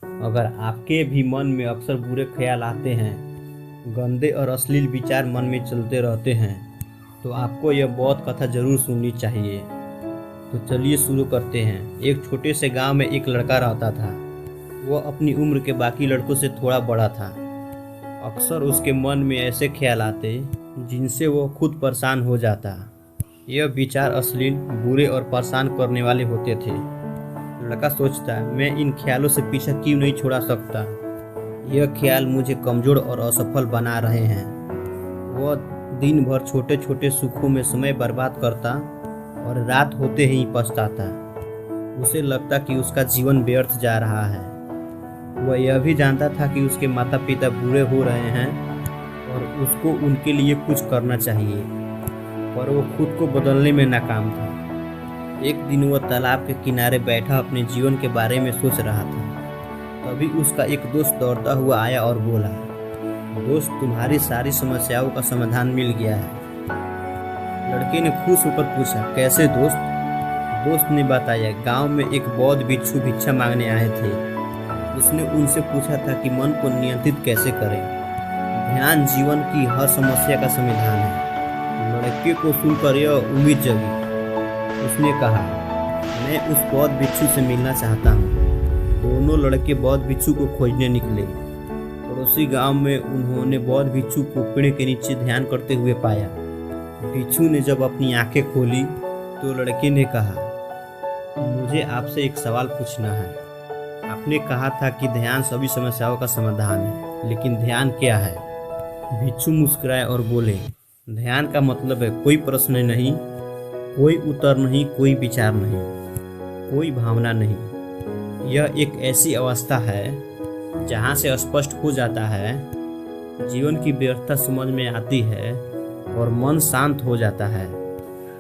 अगर आपके भी मन में अक्सर बुरे ख्याल आते हैं, गंदे और अश्लील विचार मन में चलते रहते हैं, तो आपको यह बहुत कथा जरूर सुननी चाहिए। तो चलिए शुरू करते हैं। एक छोटे से गांव में एक लड़का रहता था। वह अपनी उम्र के बाकी लड़कों से थोड़ा बड़ा था। अक्सर उसके मन में ऐसे ख्याल आते जिनसे वो खुद परेशान हो जाता। यह विचार अश्लील, बुरे और परेशान करने वाले होते थे। लड़का सोचता, मैं इन ख्यालों से पीछा क्यों नहीं छुड़ा सकता। यह ख्याल मुझे कमज़ोर और असफल बना रहे हैं। वह दिन भर छोटे छोटे सुखों में समय बर्बाद करता और रात होते ही पछताता। उसे लगता कि उसका जीवन व्यर्थ जा रहा है। वह यह भी जानता था कि उसके माता पिता बुरे हो रहे हैं और उसको उनके लिए कुछ करना चाहिए, पर वो खुद को बदलने में नाकाम था। एक दिन वह तालाब के किनारे बैठा अपने जीवन के बारे में सोच रहा था। तभी उसका एक दोस्त दौड़ता हुआ आया और बोला, दोस्त, तुम्हारी सारी समस्याओं का समाधान मिल गया है। लड़के ने खुश होकर पूछा, कैसे दोस्त? दोस्त ने बताया, गांव में एक बौद्ध भिक्षु भिक्षा मांगने आए थे। उसने उनसे पूछा था कि मन को नियंत्रित कैसे करें। ध्यान जीवन की हर समस्या का समाधान है। लड़के को सुनकर यह उम्मीद जगी। उसने कहा, मैं उस बौद्ध भिक्षु से मिलना चाहता हूँ। दोनों लड़के बौद्ध भिक्षु को खोजने निकले। पड़ोसी गांव में उन्होंने बौद्ध भिक्षु को पेड़ के नीचे ध्यान करते हुए पाया। भिक्षु ने जब अपनी आंखें खोली तो लड़के ने कहा, मुझे आपसे एक सवाल पूछना है। आपने कहा था कि ध्यान सभी समस्याओं का समाधान है, लेकिन ध्यान क्या है? भिक्षु मुस्कुराए और बोले, ध्यान का मतलब है कोई प्रश्न नहीं, कोई उत्तर नहीं, कोई विचार नहीं, कोई भावना नहीं। यह एक ऐसी अवस्था है जहाँ से स्पष्ट हो जाता है, जीवन की व्यर्थता समझ में आती है और मन शांत हो जाता है।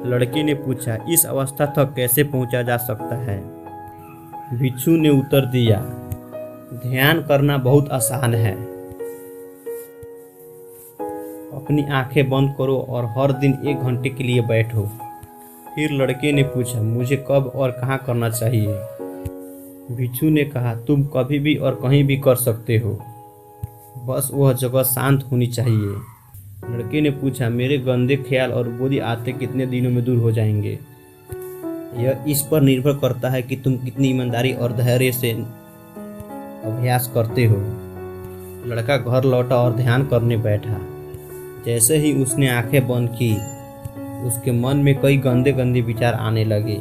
लड़के ने पूछा, इस अवस्था तक कैसे पहुँचा जा सकता है? भिक्षु ने उत्तर दिया, ध्यान करना बहुत आसान है। अपनी आंखें बंद करो और हर दिन 1 घंटे के लिए बैठो। फिर लड़के ने पूछा, मुझे कब और कहाँ करना चाहिए? भिक्षु ने कहा, तुम कभी भी और कहीं भी कर सकते हो, बस वह जगह शांत होनी चाहिए। लड़के ने पूछा, मेरे गंदे ख्याल और बुरी आदतें कितने दिनों में दूर हो जाएंगे? यह इस पर निर्भर करता है कि तुम कितनी ईमानदारी और धैर्य से अभ्यास करते हो। लड़का घर लौटा और ध्यान करने बैठा। जैसे ही उसने आंखें बंद की, उसके मन में कई गंदे गंदे विचार आने लगे।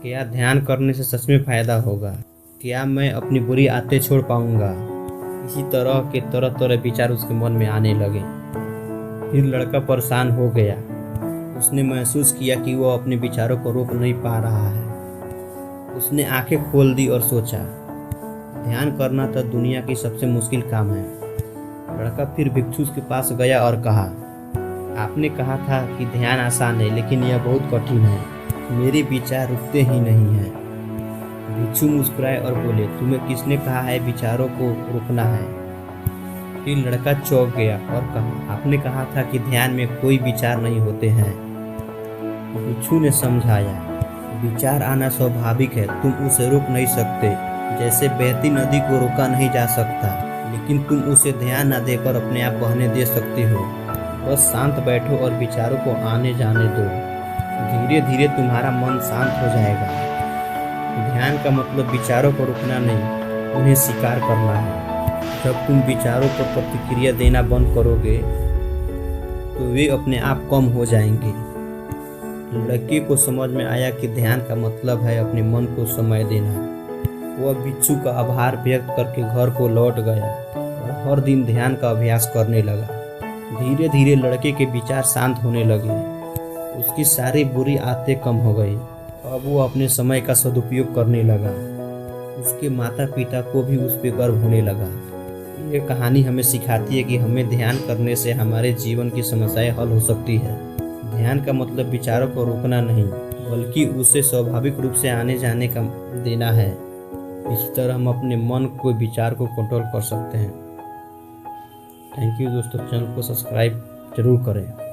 क्या ध्यान करने से सच में फायदा होगा? क्या मैं अपनी बुरी आदतें छोड़ पाऊंगा? इसी तरह के तरह तरह विचार उसके मन में आने लगे। फिर लड़का परेशान हो गया। उसने महसूस किया कि वह अपने विचारों को रोक नहीं पा रहा है। उसने आंखें खोल दी और सोचा, ध्यान करना तो दुनिया की सबसे मुश्किल काम है। लड़का फिर भिक्षु के पास गया और कहा, आपने कहा था कि ध्यान आसान है, लेकिन यह बहुत कठिन है। मेरे विचार रुकते ही नहीं हैं। भिक्षु मुस्कुराए और बोले, तुम्हें किसने कहा है विचारों को रोकना है? फिर लड़का चौंक गया और कहा, आपने कहा था कि ध्यान में कोई विचार नहीं होते हैं। भिक्षु ने समझाया, विचार आना स्वाभाविक है, तुम उसे रोक नहीं सकते। जैसे बहती नदी को रोका नहीं जा सकता, लेकिन तुम उसे ध्यान न देकर अपने आप बहने दे सकते हो। बस शांत बैठो और विचारों को आने जाने दो। धीरे धीरे तुम्हारा मन शांत हो जाएगा। ध्यान का मतलब विचारों को रुकना नहीं, उन्हें स्वीकार करना है। जब तुम विचारों पर प्रतिक्रिया देना बंद करोगे तो वे अपने आप कम हो जाएंगे। लड़के को समझ में आया कि ध्यान का मतलब है अपने मन को समय देना। वह भिक्षु का आभार व्यक्त करके घर को लौट गया और हर दिन ध्यान का अभ्यास करने लगा। धीरे धीरे लड़के के विचार शांत होने लगे। उसकी सारी बुरी आदतें कम हो गई। अब वो अपने समय का सदुपयोग करने लगा। उसके माता पिता को भी उस पर गर्व होने लगा। ये कहानी हमें सिखाती है कि हमें ध्यान करने से हमारे जीवन की समस्याएं हल हो सकती है। ध्यान का मतलब विचारों को रोकना नहीं, बल्कि उसे स्वाभाविक रूप से आने जाने का देना है। इसी तरह हम अपने मन को विचार को कंट्रोल कर सकते हैं। थैंक यू दोस्तों, चैनल को सब्सक्राइब जरूर करें।